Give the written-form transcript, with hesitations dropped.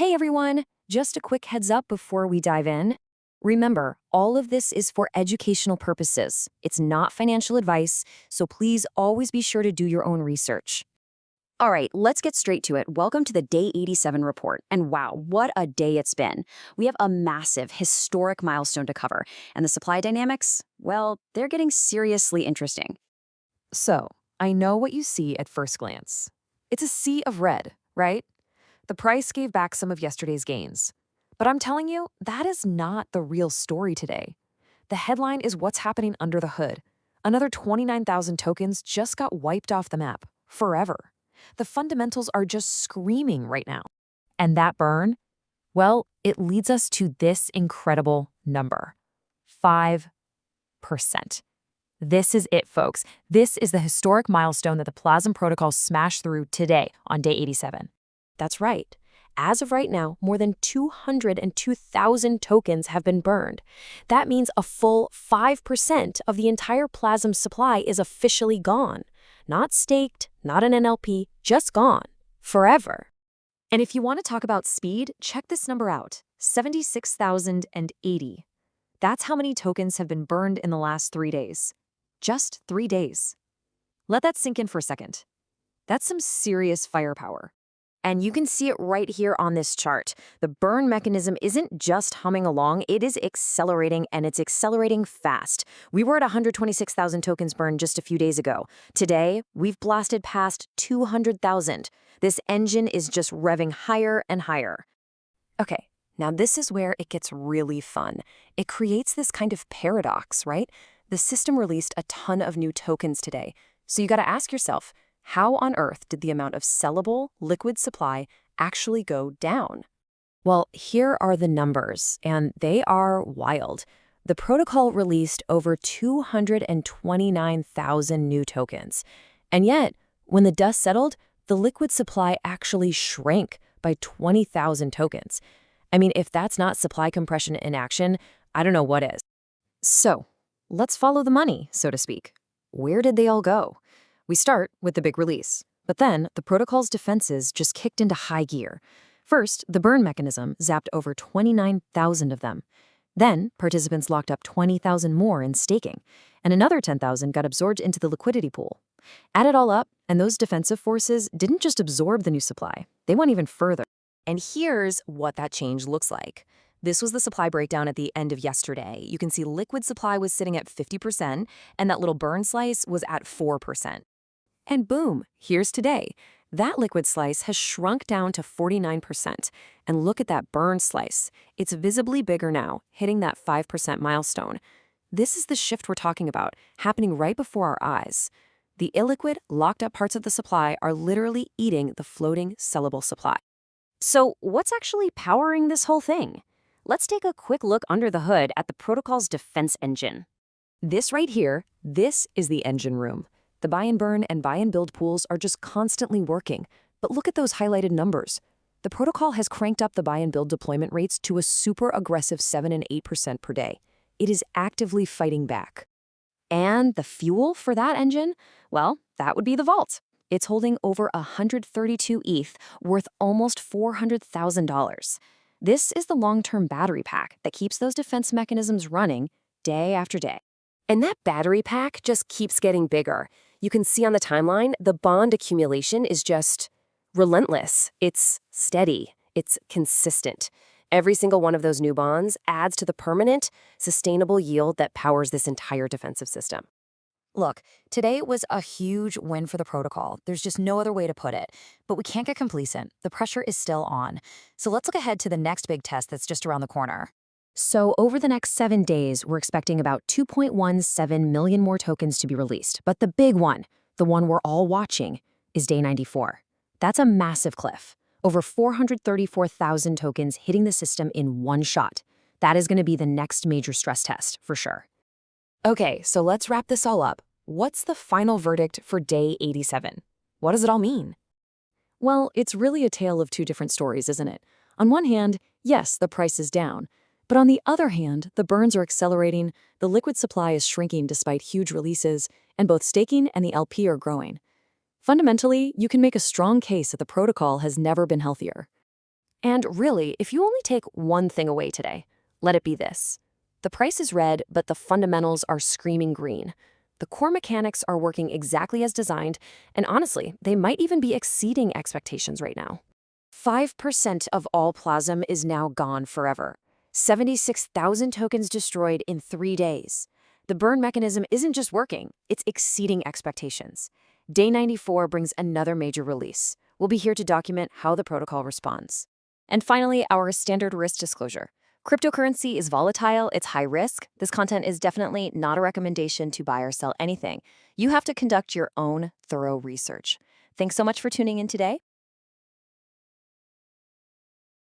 Hey everyone, just a quick heads up before we dive in. Remember, all of this is for educational purposes. It's not financial advice, so please always be sure to do your own research. All right, let's get straight to it. Welcome to the Day 87 report. And wow, what a day it's been. We have a massive, historic milestone to cover. And the supply dynamics, well, they're getting seriously interesting. So, I know what you see at first glance. It's a sea of red, right? The price gave back some of yesterday's gains. But I'm telling you, that is not the real story today. The headline is what's happening under the hood. Another 29,000 tokens just got wiped off the map, forever. The fundamentals are just screaming right now. And that burn? Well, it leads us to this incredible number. 5%. This is it, folks. This is the historic milestone that the Plasm Protocol smashed through today on day 87. That's right. As of right now, more than 202,000 tokens have been burned. That means a full 5% of the entire Plasm supply is officially gone. Not staked, not an NLP, just gone. Forever. And if you want to talk about speed, check this number out. 76,080. That's how many tokens have been burned in the last 3 days. Just 3 days. Let that sink in for a second. That's some serious firepower. And you can see it right here on this chart. The burn mechanism isn't just humming along, it is accelerating, and it's accelerating fast. We were at 126,000 tokens burned just a few days ago. Today, we've blasted past 200,000. This engine is just revving higher and higher. Okay, now this is where it gets really fun. It creates this kind of paradox, right? The system released a ton of new tokens today. So you gotta ask yourself, how on earth did the amount of sellable liquid supply actually go down? Well, here are the numbers, and they are wild. The protocol released over 229,000 new tokens. And yet, when the dust settled, the liquid supply actually shrank by 20,000 tokens. I mean, if that's not supply compression in action, I don't know what is. So, let's follow the money, so to speak. Where did they all go? We start with the big release, but then the protocol's defenses just kicked into high gear. First, the burn mechanism zapped over 29,000 of them. Then, participants locked up 20,000 more in staking, and another 10,000 got absorbed into the liquidity pool. Add it all up, and those defensive forces didn't just absorb the new supply, they went even further. And here's what that change looks like. This was the supply breakdown at the end of yesterday. You can see liquid supply was sitting at 50%, and that little burn slice was at 4%. And boom, here's today. That liquid slice has shrunk down to 49%. And look at that burn slice. It's visibly bigger now, hitting that 5% milestone. This is the shift we're talking about, happening right before our eyes. The illiquid, locked-up parts of the supply are literally eating the floating, sellable supply. So what's actually powering this whole thing? Let's take a quick look under the hood at the protocol's defense engine. This right here, this is the engine room. The buy and burn and buy and build pools are just constantly working. But look at those highlighted numbers. The protocol has cranked up the buy and build deployment rates to a super aggressive 7 and 8% per day. It is actively fighting back. And the fuel for that engine? Well, that would be the vault. It's holding over 132 ETH, worth almost $400,000. This is the long-term battery pack that keeps those defense mechanisms running day after day. And that battery pack just keeps getting bigger. You can see on the timeline, the bond accumulation is just relentless. It's steady. It's consistent. Every single one of those new bonds adds to the permanent, sustainable yield that powers this entire defensive system. Look, today was a huge win for the protocol. There's just no other way to put it. But we can't get complacent. The pressure is still on. So let's look ahead to the next big test that's just around the corner. So over the next 7 days, we're expecting about 2.17 million more tokens to be released. But the big one, the one we're all watching, is day 94. That's a massive cliff. Over 434,000 tokens hitting the system in one shot. That is going to be the next major stress test, for sure. Okay, so let's wrap this all up. What's the final verdict for day 87? What does it all mean? Well, it's really a tale of two different stories, isn't it? On one hand, yes, the price is down. But on the other hand, the burns are accelerating, the liquid supply is shrinking despite huge releases, and both staking and the LP are growing. Fundamentally, you can make a strong case that the protocol has never been healthier. And really, if you only take one thing away today, let it be this. The price is red, but the fundamentals are screaming green. The core mechanics are working exactly as designed, and honestly, they might even be exceeding expectations right now. 5% of all Plazm is now gone forever. 76,000 tokens destroyed in 3 days. The burn mechanism isn't just working, it's exceeding expectations. Day 94 brings another major release. We'll be here to document how the protocol responds. And finally, our standard risk disclosure. Cryptocurrency is volatile, it's high risk. This content is definitely not a recommendation to buy or sell anything. You have to conduct your own thorough research. Thanks so much for tuning in today.